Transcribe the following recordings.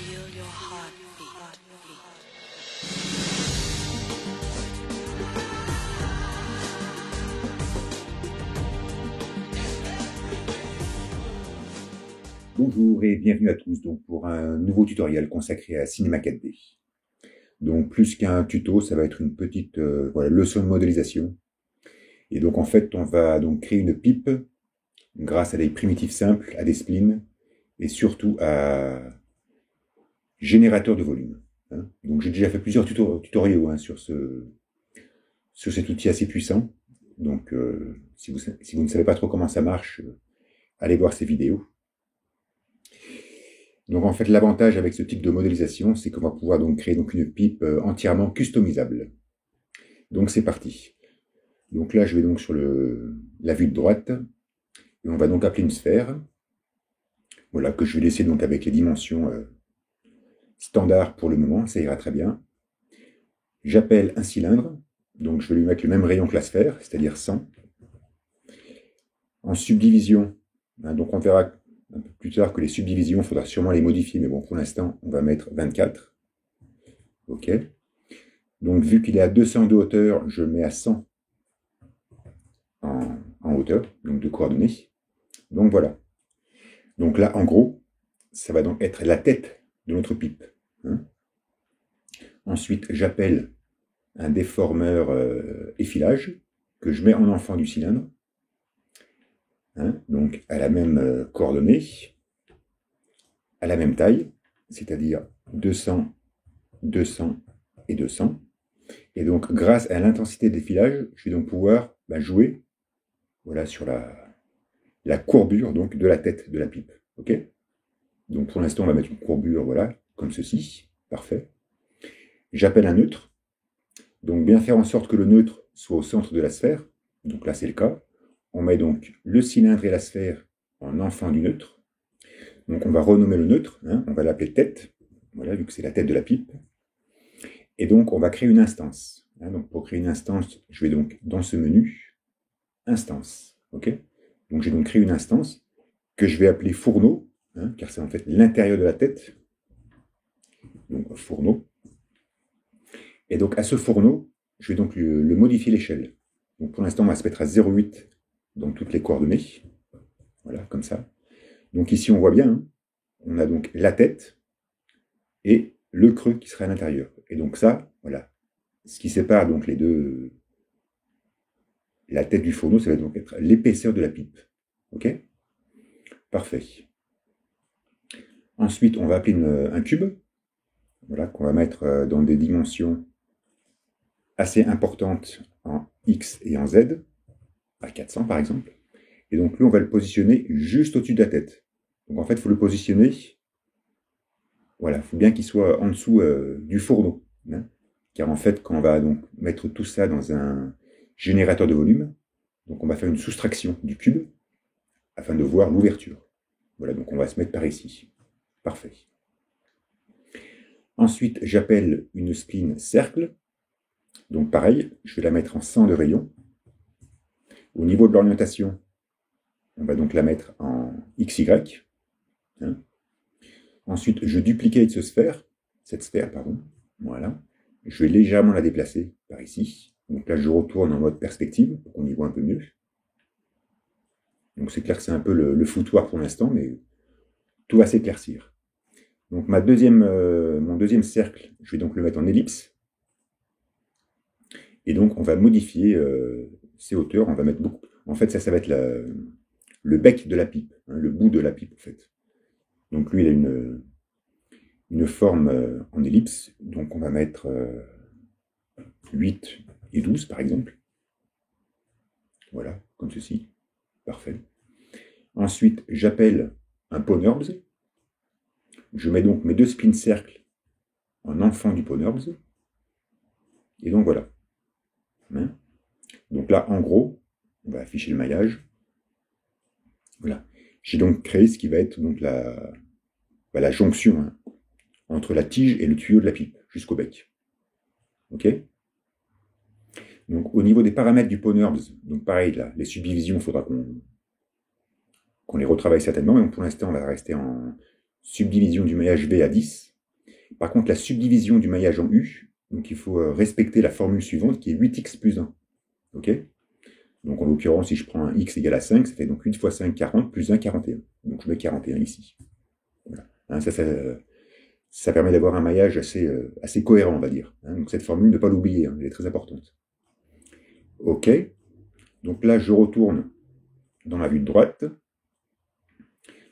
Feel your heartbeat. Bonjour et bienvenue à tous donc pour un nouveau tutoriel consacré à Cinema 4D. Donc plus qu'un tuto, ça va être une petite leçon de modélisation. Et donc en fait, on va donc créer une pipe grâce à des primitifs simples, à des splines et surtout à générateur de volume. Donc j'ai déjà fait plusieurs tutoriels sur cet outil assez puissant. Donc si vous ne savez pas trop comment ça marche, allez voir ces vidéos. Donc en fait, l'avantage avec ce type de modélisation, c'est qu'on va pouvoir donc créer donc une pipe entièrement customisable. Donc c'est parti. Donc là, je vais donc sur la vue de droite, et on va donc appeler une sphère, voilà, que je vais laisser donc avec les dimensions standards pour le moment, ça ira très bien. J'appelle un cylindre, donc je vais lui mettre le même rayon que la sphère, c'est-à-dire 100. En subdivision, donc on verra un peu plus tard que les subdivisions, il faudra sûrement les modifier, mais bon, pour l'instant, on va mettre 24. OK. Donc, vu qu'il est à 200 de hauteur, je le mets à 100 en hauteur, donc de coordonnées. Donc, voilà. Donc là, en gros, ça va donc être la tête de notre pipe. Ensuite, j'appelle un déformeur effilage que je mets en enfant du cylindre. Donc à la même coordonnée, à la même taille, c'est-à-dire 200, 200 et 200. Et donc grâce à l'intensité d'effilage, je vais donc pouvoir jouer sur la courbure donc, de la tête de la pipe. OK ? Donc pour l'instant, on va mettre une courbure comme ceci. Parfait. J'appelle un neutre. Donc bien faire en sorte que le neutre soit au centre de la sphère. Donc là, c'est le cas. On met donc le cylindre et la sphère en enfant du neutre. Donc on va renommer le neutre, on va l'appeler tête, voilà, vu que c'est la tête de la pipe. Et donc on va créer une instance. Donc pour créer une instance, je vais donc dans ce menu, instance. OK ? Donc j'ai donc créé une instance que je vais appeler fourneau, car c'est en fait l'intérieur de la tête. Donc fourneau. Et donc à ce fourneau, je vais donc le modifier l'échelle. Donc pour l'instant, on va se mettre à 0,8 dans toutes les coordonnées. Voilà, comme ça. Donc ici, on voit bien, on a donc la tête et le creux qui serait à l'intérieur. Et donc ça, voilà, ce qui sépare donc les deux, la tête du fourneau, ça va donc être l'épaisseur de la pipe. OK ? Parfait. Ensuite, on va appeler un cube, voilà, qu'on va mettre dans des dimensions assez importantes en X et en Z, à 400 par exemple. Et donc lui, on va le positionner juste au-dessus de la tête. Donc en fait, il faut le positionner, voilà, il faut bien qu'il soit en dessous du fourneau. Car en fait, quand on va donc mettre tout ça dans un générateur de volume, donc on va faire une soustraction du cube afin de voir l'ouverture. Voilà, donc on va se mettre par ici. Parfait. Ensuite, j'appelle une spline cercle. Donc pareil, je vais la mettre en 100 de rayon. Au niveau de l'orientation, on va donc la mettre en XY. Ensuite, je duplique cette sphère, voilà. Je vais légèrement la déplacer par ici. Donc là, je retourne en mode perspective pour qu'on y voit un peu mieux. Donc c'est clair que c'est un peu le foutoir pour l'instant, mais tout va s'éclaircir. Donc mon deuxième cercle, je vais donc le mettre en ellipse. Et donc on va modifier ces hauteurs. On va mettre beaucoup. En fait, ça va être le bec de la pipe, le bout de la pipe en fait. Donc lui, il a une forme en ellipse. Donc on va mettre 8 et 12 par exemple. Voilà, comme ceci. Parfait. Ensuite, j'appelle un PoneUrbs. Je mets donc mes deux splines cercles en enfant du PoneUrbs. Et donc voilà. Donc là, en gros, on va afficher le maillage. Voilà. J'ai donc créé ce qui va être donc la jonction entre la tige et le tuyau de la pipe, jusqu'au bec. OK ? Donc au niveau des paramètres du PoneUrbs, donc pareil, là, les subdivisions, il faudra qu'on les retravaille certainement, mais pour l'instant, on va rester en subdivision du maillage V à 10. Par contre, la subdivision du maillage en U, donc il faut respecter la formule suivante qui est 8x plus 1. Ok? Donc en l'occurrence, si je prends un x égale à 5, ça fait donc 8 fois 5, 40, plus 1, 41. Donc je mets 41 ici. Voilà. Hein, ça permet d'avoir un maillage assez cohérent, on va dire. Hein, donc cette formule, ne pas l'oublier, hein, elle est très importante. Ok, donc là je retourne dans ma vue de droite.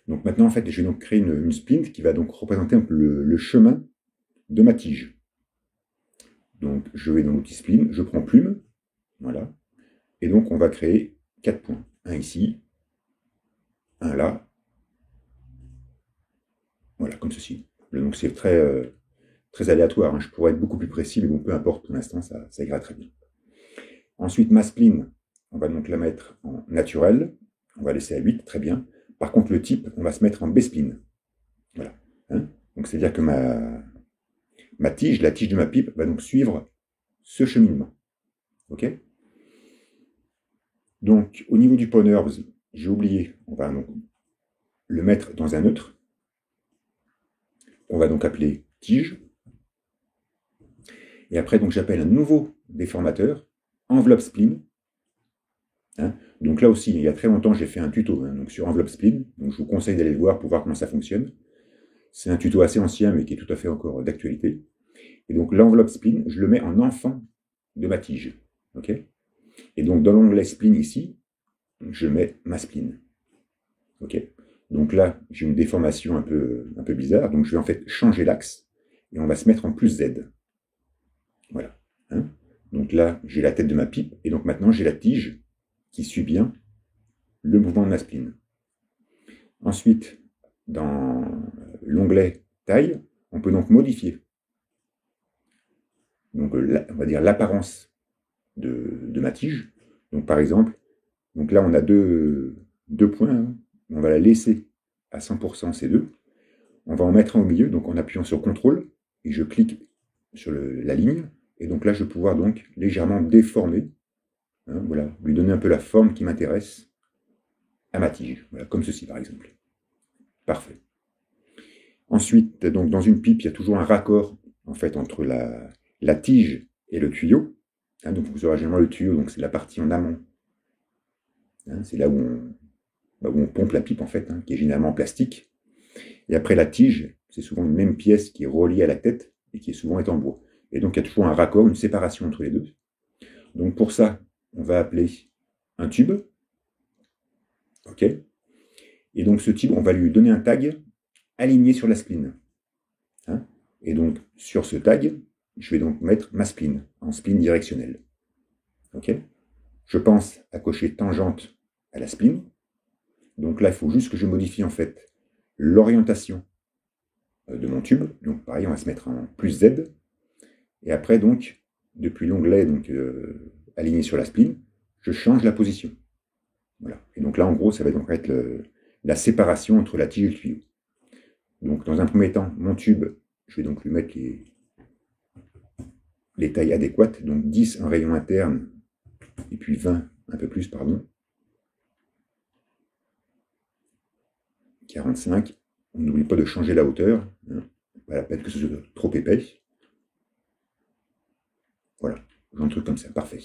Donc maintenant, en fait, je vais donc créer une splint qui va donc représenter le chemin de ma tige. Donc je vais dans l'outil spline, je prends plume, voilà, et donc on va créer 4 points. Un ici, un là, voilà, comme ceci. Donc c'est très aléatoire, hein. Je pourrais être beaucoup plus précis, mais bon, peu importe, pour l'instant, ça ira très bien. Ensuite, ma spline, on va donc la mettre en naturel, on va laisser à 8, très bien. Par contre, le type, on va se mettre en B-spline. Voilà. Hein, donc c'est-à-dire que ma tige, la tige de ma pipe, va donc suivre ce cheminement. Ok? Donc, au niveau du Pwnherbs, j'ai oublié, on va donc le mettre dans un neutre. On va donc appeler tige. Et après, donc, j'appelle un nouveau déformateur, enveloppe spline. Hein, donc là aussi, il y a très longtemps, j'ai fait un tuto donc sur enveloppe spline. Donc je vous conseille d'aller le voir pour voir comment ça fonctionne. C'est un tuto assez ancien, mais qui est tout à fait encore d'actualité. Et donc l'enveloppe spline, je le mets en enfant de ma tige. Okay, et donc dans l'onglet spline ici, je mets ma spline. Okay, donc là, j'ai une déformation un peu bizarre. Donc je vais en fait changer l'axe et on va se mettre en plus Z. Voilà. Hein, donc là, j'ai la tête de ma pipe et donc maintenant j'ai la tige qui suit bien le mouvement de ma spline. Ensuite, dans l'onglet taille, on peut donc modifier donc, on va dire l'apparence de ma tige. Donc par exemple, donc là on a deux points, hein. On va la laisser à 100% ces deux. On va en mettre un au milieu, donc en appuyant sur CTRL, et je clique sur la ligne, et donc là je vais pouvoir donc légèrement déformer, hein, voilà, lui donner un peu la forme qui m'intéresse à ma tige, voilà, comme ceci par exemple. Parfait. Ensuite, donc dans une pipe, il y a toujours un raccord en fait entre la tige et le tuyau. Hein, donc vous aurez généralement le tuyau, donc c'est la partie en amont. Hein, c'est là où on pompe la pipe en fait, hein, qui est généralement en plastique. Et après la tige, c'est souvent une même pièce qui est reliée à la tête et qui est souvent en bois. Et donc il y a toujours un raccord, une séparation entre les deux. Donc pour ça, on va appeler un tube. Ok. Et donc ce tube, on va lui donner un tag aligné sur la spline. Hein, et donc sur ce tag, je vais donc mettre ma spline en spline directionnelle. Ok. Je pense à cocher tangente à la spline. Donc là, il faut juste que je modifie en fait l'orientation de mon tube. Donc pareil, on va se mettre en plus Z. Et après, donc, depuis l'onglet aligné sur la spline, je change la position. Voilà. Et donc là, en gros, ça va donc être la séparation entre la tige et le tuyau. Donc dans un premier temps, mon tube, je vais donc lui mettre les tailles adéquates. Donc 10 en rayon interne, et puis 20, un peu plus, pardon. 45. On n'oublie pas de changer la hauteur. Hein. Pas la peine que ce soit trop épais. Voilà, un truc comme ça, parfait.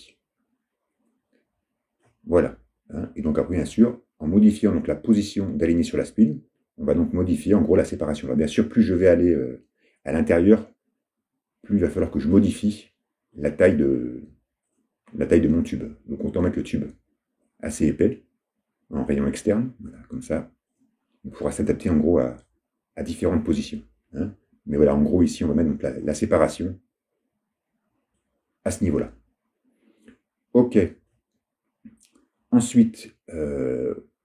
Voilà. Hein. Et donc après, bien sûr, en modifiant donc, la position d'aligner sur la spline, on va donc modifier en gros la séparation. Alors bien sûr, plus je vais aller à l'intérieur, plus il va falloir que je modifie la taille de mon tube. Donc autant mettre le tube assez épais, en rayon externe, voilà, comme ça. On pourra s'adapter en gros à différentes positions. Hein. Mais voilà, en gros, ici, on va mettre donc la séparation à ce niveau-là. Ok. Ensuite,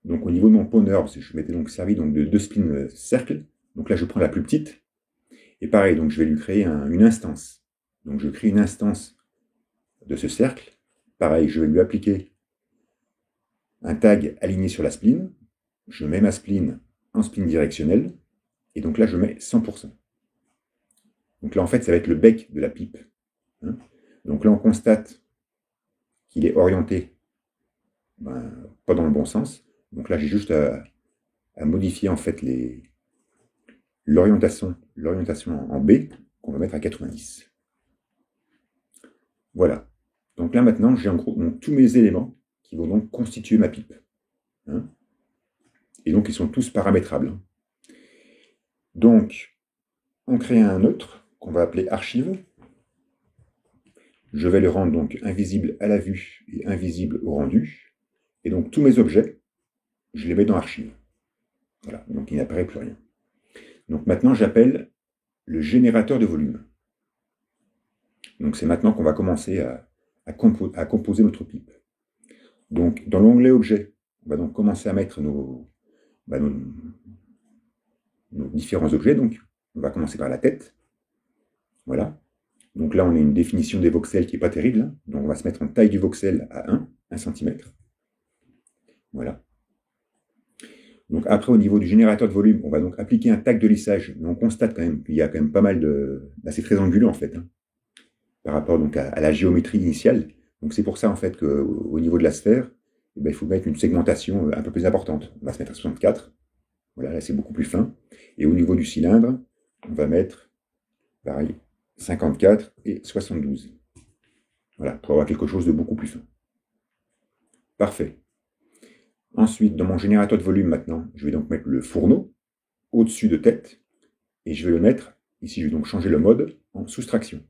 donc au niveau de mon Pwnherbs, je m'étais donc servi donc, de 2 spines cercles. Donc là, je prends la plus petite. Et pareil, donc je vais lui créer une instance. Donc je crée une instance de ce cercle. Pareil, je vais lui appliquer un tag aligné sur la spline. Je mets ma spline en spline directionnelle. Et donc là, je mets 100%. Donc là, en fait, ça va être le bec de la pipe. Hein. Donc là, on constate qu'il est orienté pas dans le bon sens. Donc là, j'ai juste à modifier en fait l'orientation en B. qu'on va mettre à 90. Voilà. Donc là maintenant, j'ai en gros donc, tous mes éléments qui vont donc constituer ma pipe. Hein. Et donc ils sont tous paramétrables. Hein. Donc, on crée un autre qu'on va appeler archive. Je vais le rendre donc invisible à la vue et invisible au rendu. Et donc tous mes objets, je les mets dans archive. Voilà, donc il n'apparaît plus rien. Donc maintenant, j'appelle le générateur de volume. Donc c'est maintenant qu'on va commencer à composer notre pipe. Donc dans l'onglet objet, on va donc commencer à mettre nos différents objets. Donc on va commencer par la tête. Voilà. Donc là, on a une définition des voxels qui n'est pas terrible. Hein. Donc on va se mettre en taille du voxel à 1 cm. Voilà. Donc après, au niveau du générateur de volume, on va donc appliquer un tag de lissage. Mais on constate quand même qu'il y a quand même pas mal de... Bah, c'est très anguleux en fait, hein, par rapport donc à la géométrie initiale. Donc c'est pour ça en fait qu'au niveau de la sphère, eh ben, il faut mettre une segmentation un peu plus importante. On va se mettre à 64. Voilà, là c'est beaucoup plus fin. Et au niveau du cylindre, on va mettre, pareil, 54 et 72. Voilà, pour avoir quelque chose de beaucoup plus fin. Parfait. Ensuite, dans mon générateur de volume maintenant, je vais donc mettre le fourneau au-dessus de tête et je vais le mettre, ici je vais donc changer le mode en soustraction.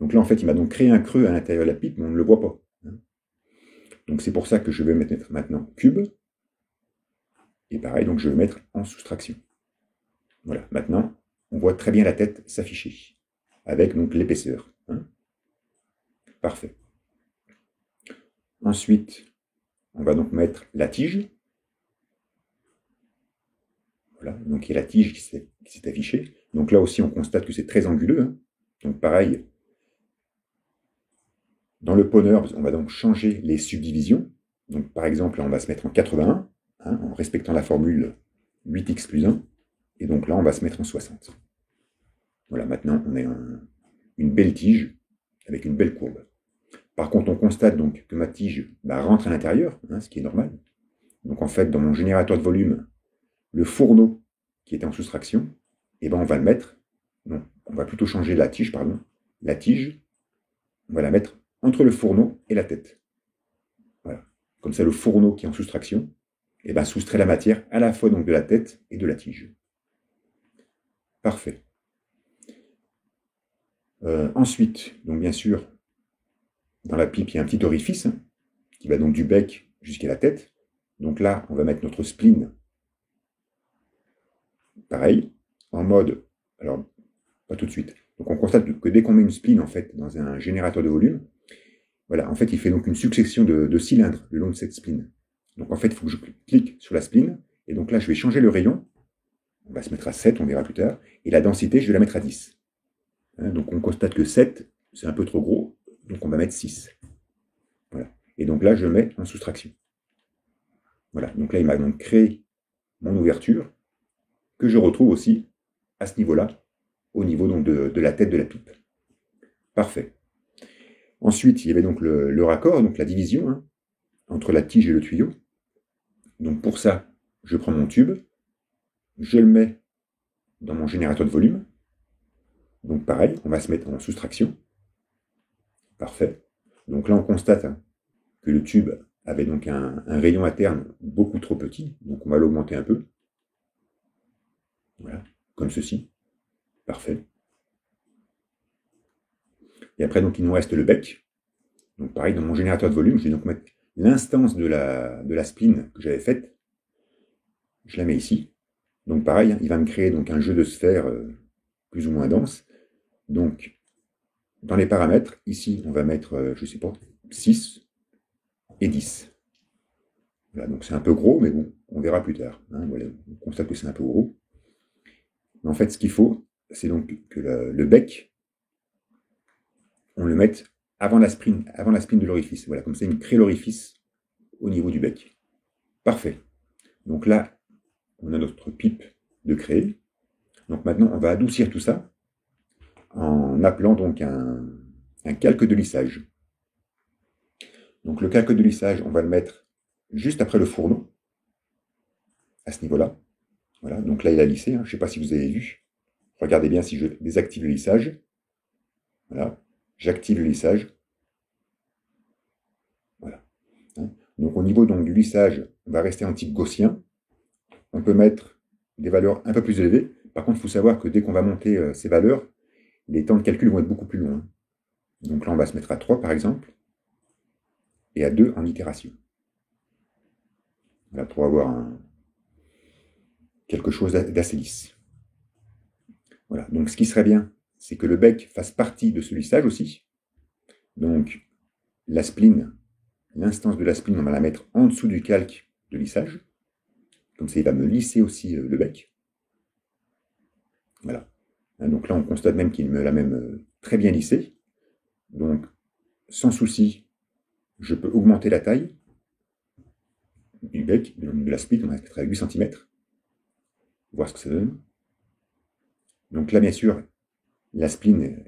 Donc là en fait il m'a donc créé un creux à l'intérieur de la pipe mais on ne le voit pas. Hein. Donc c'est pour ça que je vais mettre maintenant cube et pareil donc je vais mettre en soustraction. Voilà, maintenant on voit très bien la tête s'afficher avec donc l'épaisseur. Hein. Parfait. Ensuite, on va donc mettre la tige. Voilà, donc il y a la tige qui s'est affichée. Donc là aussi, on constate que c'est très anguleux. Hein. Donc pareil, dans le pôneur, on va donc changer les subdivisions. Donc par exemple, là, on va se mettre en 81, hein, en respectant la formule 8x plus 1. Et donc là, on va se mettre en 60. Voilà, maintenant, on a une belle tige avec une belle courbe. Par contre, on constate donc que ma tige rentre à l'intérieur, hein, ce qui est normal. Donc en fait, dans mon générateur de volume, le fourneau qui était en soustraction, eh ben on va le mettre, non, on va plutôt changer la tige, pardon. La tige, on va la mettre entre le fourneau et la tête. Voilà. Comme ça, le fourneau qui est en soustraction, eh ben, soustrait la matière à la fois donc de la tête et de la tige. Parfait. Ensuite, donc bien sûr, dans la pipe, il y a un petit orifice hein, qui va donc du bec jusqu'à la tête. Donc là, on va mettre notre spleen. Pareil, en mode, alors, pas tout de suite. Donc on constate que dès qu'on met une spleen, en fait, dans un générateur de volume, voilà, en fait, il fait donc une succession de cylindres le long de cette spleen. Donc en fait, il faut que je clique sur la spleen, et donc là, je vais changer le rayon. On va se mettre à 7, on verra plus tard. Et la densité, je vais la mettre à 10. Hein, donc on constate que 7, c'est un peu trop gros, donc on va mettre 6. Voilà. Et donc là, je mets en soustraction. Voilà, donc là, il m'a donc créé mon ouverture, que je retrouve aussi à ce niveau-là, au niveau donc de la tête de la pipe. Parfait. Ensuite, il y avait donc le raccord, donc la division hein, entre la tige et le tuyau. Donc pour ça, je prends mon tube, je le mets dans mon générateur de volume. Donc pareil, on va se mettre en soustraction. Parfait. Donc là, on constate hein, que le tube avait donc un rayon interne beaucoup trop petit. Donc on va l'augmenter un peu. Voilà, comme ceci. Parfait. Et après, donc, il nous reste le bec. Donc pareil, dans mon générateur de volume, je vais donc mettre l'instance de la spleen que j'avais faite. Je la mets ici. Donc pareil, hein, il va me créer donc un jeu de sphères plus ou moins dense. Donc, dans les paramètres, ici, on va mettre, je ne sais pas, 6 et 10. Voilà, donc c'est un peu gros, mais bon, on verra plus tard. Hein, voilà, on constate que c'est un peu gros. Mais en fait, ce qu'il faut, c'est donc que le bec, on le mette avant la spleen de l'orifice. Voilà, comme ça, il crée l'orifice au niveau du bec. Parfait. Donc là, on a notre pipe de créer. Donc maintenant, on va adoucir tout ça en appelant donc un calque de lissage. Donc le calque de lissage, on va le mettre juste après le fourneau, à ce niveau-là. Voilà, donc là, il a lissé, hein. Je ne sais pas si vous avez vu. regardez bien si je désactive le lissage. Voilà, j'active le lissage. Voilà. Donc au niveau donc, du lissage, on va rester en type gaussien. On peut mettre des valeurs un peu plus élevées. Par contre, il faut savoir que dès qu'on va monter ces valeurs, les temps de calcul vont être beaucoup plus longs. Donc là, on va se mettre à 3 par exemple, et à 2 en itération. Voilà, pour avoir quelque chose d'assez lisse. Voilà, donc ce qui serait bien, c'est que le bec fasse partie de ce lissage aussi. Donc la spline, l'instance de la spline, on va la mettre en dessous du calque de lissage. Comme ça, il va me lisser aussi le bec. Voilà. Donc là, on constate même qu'il me l'a même très bien lissé. Donc, sans souci, je peux augmenter la taille du bec, de la spline, on va mettre à 8 cm. Voir ce que ça donne. Donc là, bien sûr, la spline,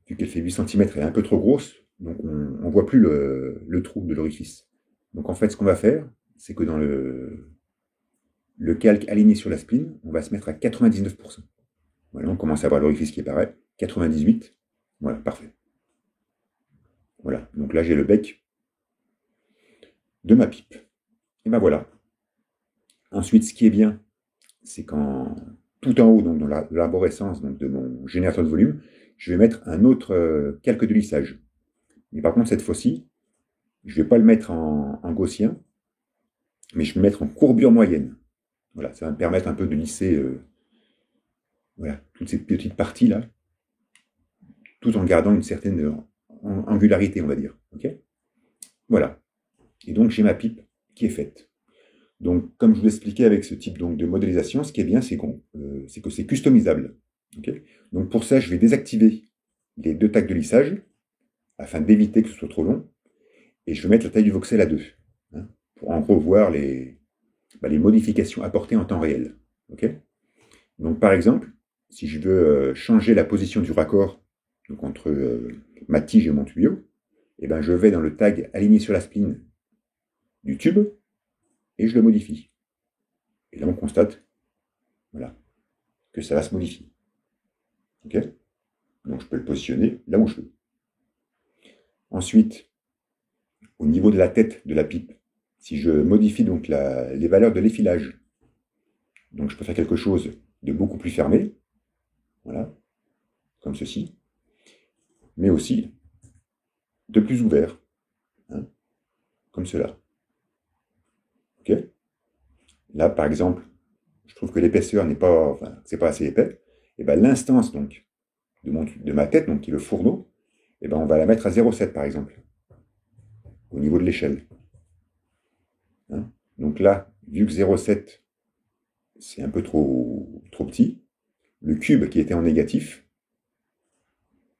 vu qu'elle fait 8 cm, elle est un peu trop grosse, donc on ne voit plus le trou de l'orifice. Donc en fait, ce qu'on va faire, c'est que dans le calque aligné sur la spline, on va se mettre à 99%. Voilà, on commence à voir l'orifice qui apparaît. 98. Voilà, parfait. Voilà, donc là j'ai le bec de ma pipe. Et ben voilà. Ensuite, ce qui est bien, c'est qu'en tout en haut, donc dans l'arborescence de mon générateur de volume, je vais mettre un autre calque de lissage. Mais par contre, cette fois-ci, je ne vais pas le mettre en gaussien, mais je vais le mettre en courbure moyenne. Voilà, ça va me permettre un peu de lisser voilà, toutes ces petites parties-là, tout en gardant une certaine angularité, on va dire. Okay, voilà. Et donc, j'ai ma pipe qui est faite. Donc, comme je vous l'expliquais avec ce type donc, de modélisation, ce qui est bien, c'est que c'est customisable. Okay, donc, pour ça, je vais désactiver les 2 tacs de lissage afin d'éviter que ce soit trop long. Et je vais mettre la taille du voxel à 2 pour en gros voir les modifications apportées en temps réel. Okay, donc, par exemple, si je veux changer la position du raccord donc entre ma tige et mon tuyau, eh ben, je vais dans le tag aligné sur la spline du tube et je le modifie. Et là, on constate voilà, que ça va se modifier. Okay, donc, je peux le positionner là où je veux. Ensuite, au niveau de la tête de la pipe, si je modifie donc les valeurs de l'effilage, donc je peux faire quelque chose de beaucoup plus fermé, voilà, comme ceci, mais aussi de plus ouvert, comme cela. Ok, là, par exemple, je trouve que l'épaisseur n'est pas, enfin, c'est pas assez épais. Et ben l'instance donc de ma tête, donc qui est le fourneau, et ben on va la mettre à 0,7 par exemple, au niveau de l'échelle. Donc là, vu que 0,7 c'est un peu trop petit, le cube qui était en négatif,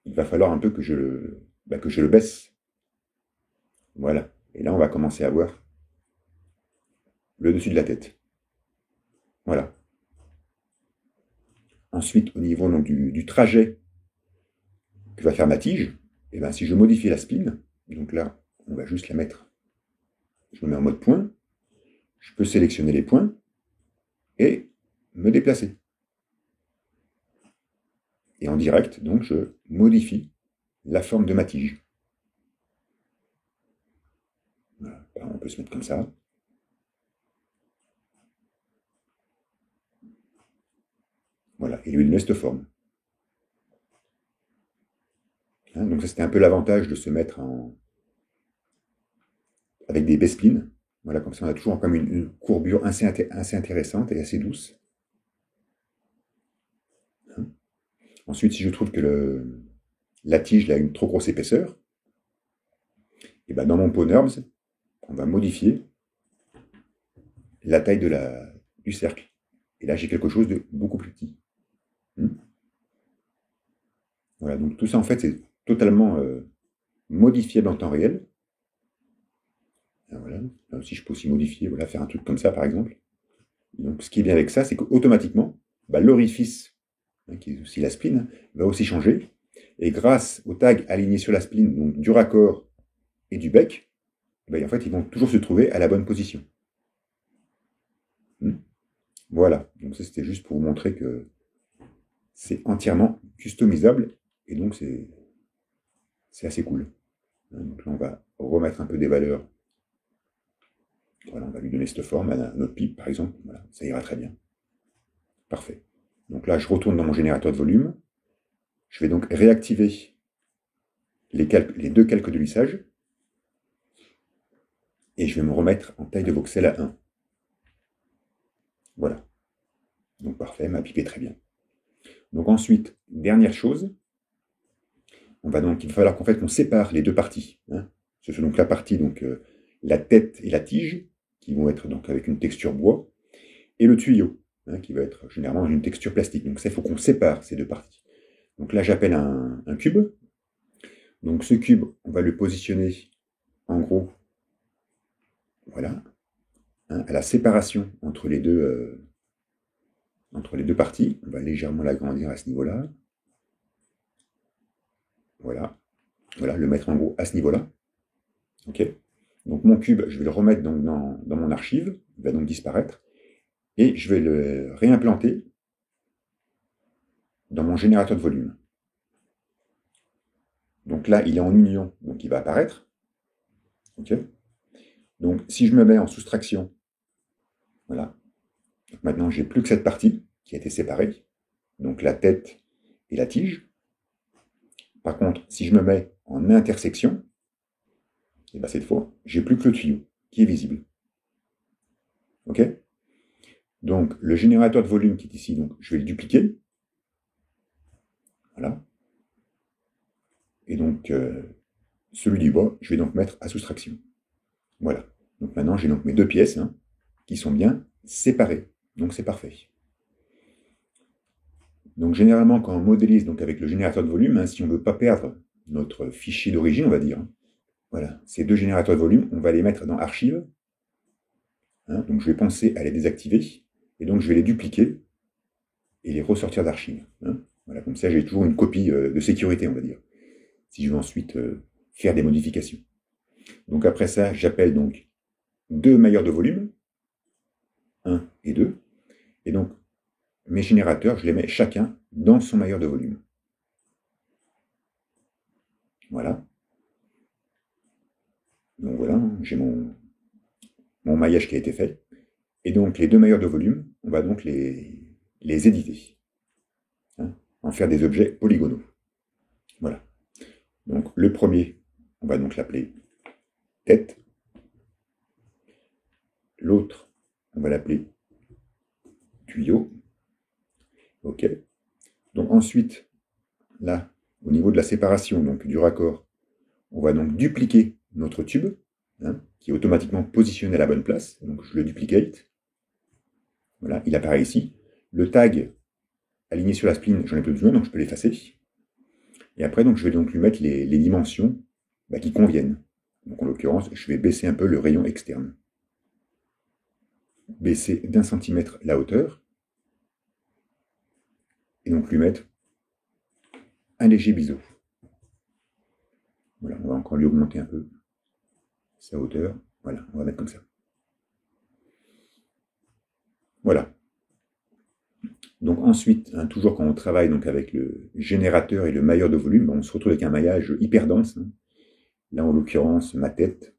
il va falloir un peu que je le baisse. Voilà. Et là, on va commencer à voir le dessus de la tête. Voilà. Ensuite, au niveau donc, du trajet que va faire ma tige, et ben, si je modifie la spline, donc là, on va juste la mettre, je me mets en mode point, je peux sélectionner les points et me déplacer. Et en direct, donc, je modifie la forme de ma tige. Voilà. On peut se mettre comme ça. Voilà, et lui donner cette forme. Donc ça, c'était un peu l'avantage de se mettre avec des B-splines. Voilà, comme ça, on a toujours comme une courbure assez intéressante et assez douce. Ensuite, si je trouve que la tige a une trop grosse épaisseur, et ben dans mon PoNerbs, on va modifier la taille du cercle. Et là, j'ai quelque chose de beaucoup plus petit. Voilà, donc tout ça, en fait, c'est totalement modifiable en temps réel. Voilà. Là aussi, je peux aussi modifier, voilà, faire un truc comme ça, par exemple. Donc, ce qui est bien avec ça, c'est qu'automatiquement, l'orifice, qui est aussi la spline, va aussi changer. Et grâce au tag aligné sur la spline, donc du raccord et du bec, en fait, ils vont toujours se trouver à la bonne position. Voilà. Donc ça, c'était juste pour vous montrer que c'est entièrement customisable, et donc c'est assez cool. Donc là, on va remettre un peu des valeurs. Voilà, on va lui donner cette forme à notre pipe, par exemple. Voilà, ça ira très bien. Parfait. Donc là, je retourne dans mon générateur de volume. Je vais donc réactiver les deux calques de lissage. Et je vais me remettre en taille de voxel à 1. Voilà. Donc parfait, ma pipe est très bien. Donc ensuite, dernière chose, il va falloir qu'en fait on sépare les deux parties. Ce sont donc la partie, donc la tête et la tige, qui vont être donc avec une texture bois, et le tuyau, qui va être généralement une texture plastique. Donc ça, il faut qu'on sépare ces deux parties. Donc là, j'appelle un cube. Donc ce cube, on va le positionner en gros, voilà, à la séparation entre les deux parties. On va légèrement l'agrandir à ce niveau-là. Voilà. Voilà, le mettre en gros à ce niveau-là. Ok. Donc mon cube, je vais le remettre donc dans mon archive. Il va donc disparaître. Et je vais le réimplanter dans mon générateur de volume. Donc là, il est en union, donc il va apparaître. Ok. Donc si je me mets en soustraction, voilà. Donc, maintenant, j'ai plus que cette partie qui a été séparée. Donc la tête et la tige. Par contre, si je me mets en intersection, et bien cette fois, j'ai plus que le tuyau qui est visible. Ok. Donc le générateur de volume qui est ici, donc je vais le dupliquer. Voilà. Et donc celui du bas, je vais donc mettre à soustraction. Voilà. Donc maintenant, j'ai donc mes deux pièces qui sont bien séparées. Donc c'est parfait. Donc généralement, quand on modélise donc, avec le générateur de volume, si on ne veut pas perdre notre fichier d'origine, on va dire, voilà, ces deux générateurs de volume, on va les mettre dans Archives. Donc je vais penser à les désactiver, et donc je vais les dupliquer et les ressortir d'Archives. Voilà, comme ça j'ai toujours une copie de sécurité, on va dire, si je veux ensuite faire des modifications. Donc après ça, j'appelle donc deux mailleurs de volume, 1 et 2, et donc mes générateurs, je les mets chacun dans son mailleur de volume. Voilà. Donc voilà, j'ai mon maillage qui a été fait. Et donc les deux mailleurs de volume, on va donc les éditer. En faire des objets polygonaux. Voilà. Donc le premier, on va donc l'appeler tête. L'autre, on va l'appeler tuyau. Ok. Donc ensuite, là, au niveau de la séparation, donc du raccord, on va donc dupliquer notre tube, qui est automatiquement positionné à la bonne place. Donc je le duplicate. Voilà, il apparaît ici. Le tag aligné sur la spline, j'en ai plus besoin, donc je peux l'effacer. Et après, donc, je vais donc lui mettre les dimensions qui conviennent. Donc en l'occurrence, je vais baisser un peu le rayon externe. Baisser d'1 centimètre la hauteur. Et donc lui mettre un léger biseau. Voilà, on va encore lui augmenter un peu sa hauteur. Voilà, on va mettre comme ça. Voilà. Donc ensuite, toujours quand on travaille donc avec le générateur et le mailleur de volume, on se retrouve avec un maillage hyper dense. Là, en l'occurrence, ma tête,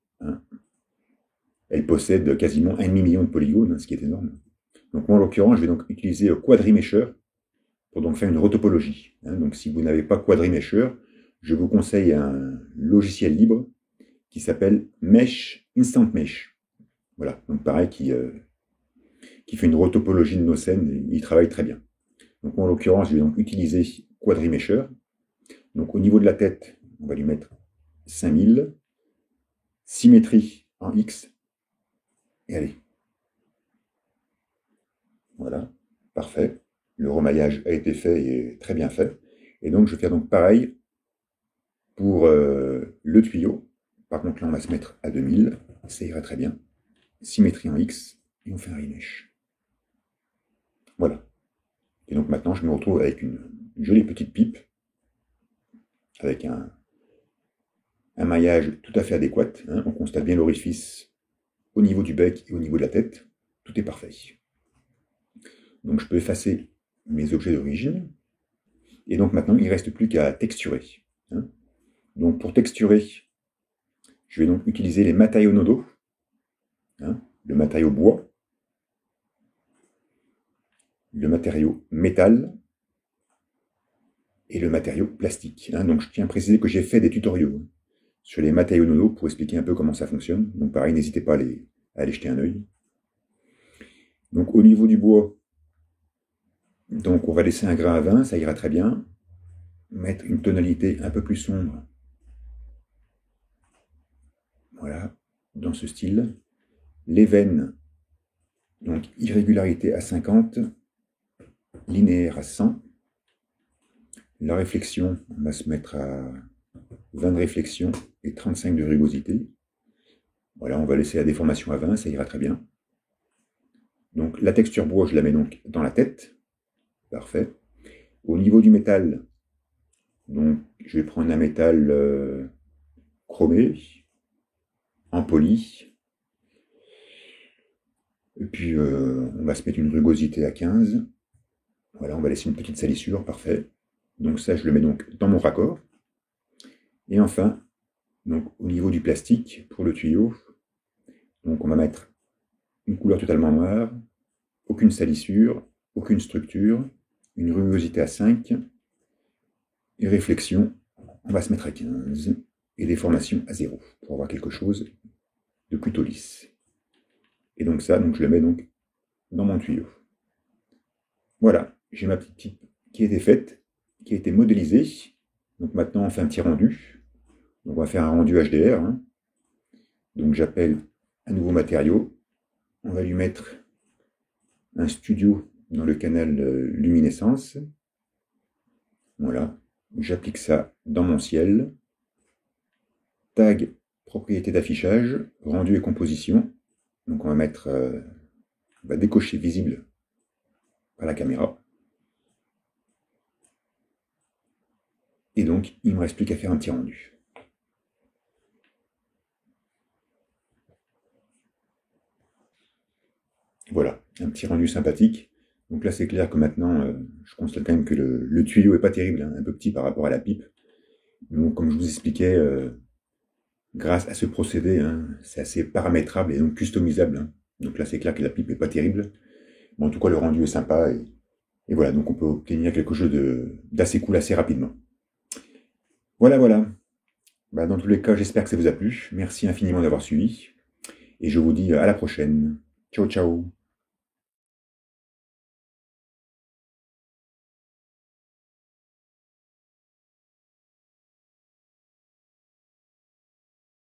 elle possède quasiment 1 demi-million de polygones, ce qui est énorme. Donc moi, en l'occurrence, je vais donc utiliser Quadrimesher pour donc faire une retopologie. Donc si vous n'avez pas Quadrimesher, je vous conseille un logiciel libre qui s'appelle Mesh Instant Mesh. Voilà, donc pareil, qui fait une retopologie de nos scènes, et il travaille très bien. Donc moi, en l'occurrence, je vais donc utiliser Quadrimesher. Donc au niveau de la tête, on va lui mettre 5000, symétrie en X, et allez. Voilà, parfait. Le remaillage a été fait et très bien fait. Et donc je vais faire donc pareil pour le tuyau. Par contre là on va se mettre à 2000, ça ira très bien. Symétrie en X, et on fait un remesh. Voilà. Et donc maintenant je me retrouve avec une jolie petite pipe, avec un maillage tout à fait adéquat. On constate bien l'orifice au niveau du bec et au niveau de la tête. Tout est parfait. Donc je peux effacer mes objets d'origine. Et donc maintenant, il ne reste plus qu'à texturer. Hein. Donc pour texturer, je vais donc utiliser les matériaux Nodo, hein, le matériau bois, le matériau métal et le matériau plastique. Hein. Donc je tiens à préciser que j'ai fait des tutoriaux sur les matériaux Nodo pour expliquer un peu comment ça fonctionne. Donc pareil, n'hésitez pas à aller jeter un œil. Donc au niveau du bois, donc on va laisser un grain à vin, ça ira très bien. Mettre une tonalité un peu plus sombre. Voilà, dans ce style. Les veines, donc irrégularité à 50, linéaire à 100. La réflexion, on va se mettre à 20 de réflexion et 35 de rugosité. Voilà, on va laisser la déformation à 20, ça ira très bien. Donc la texture bois, je la mets donc dans la tête. Parfait. Au niveau du métal, donc je vais prendre un métal chromé, en poli. Et puis on va se mettre une rugosité à 15. Voilà, on va laisser une petite salissure, parfait. Donc ça, je le mets donc dans mon raccord. Et enfin, donc au niveau du plastique, pour le tuyau, donc on va mettre une couleur totalement noire, aucune salissure, aucune structure, une rugosité à 5, et réflexion, on va se mettre à 15, et déformation à 0, pour avoir quelque chose de plutôt lisse. Et donc ça, donc je le mets donc dans mon tuyau. Voilà, j'ai ma petite type qui a été faite, qui a été modélisée. Donc maintenant, on fait un petit rendu. Donc on va faire un rendu HDR. Hein. Donc j'appelle un nouveau matériau. On va lui mettre un studio dans le canal luminescence. Voilà. J'applique ça dans mon ciel. Tag propriété d'affichage, rendu et composition. Donc on va mettre, on va décocher visible par la caméra. Et donc, il ne me reste plus qu'à faire un petit rendu. Voilà, un petit rendu sympathique. Donc là, c'est clair que maintenant, je constate quand même que le tuyau n'est pas terrible, hein, un peu petit par rapport à la pipe. Donc, comme je vous expliquais, grâce à ce procédé, hein, c'est assez paramétrable et donc customisable. Hein. Donc là, c'est clair que la pipe n'est pas terrible. Mais en tout cas, le rendu est sympa. Et voilà, donc on peut obtenir quelque chose d'assez cool assez rapidement. Voilà, voilà. Bah, dans tous les cas, j'espère que ça vous a plu. Merci infiniment d'avoir suivi. Et je vous dis à la prochaine. Ciao, ciao.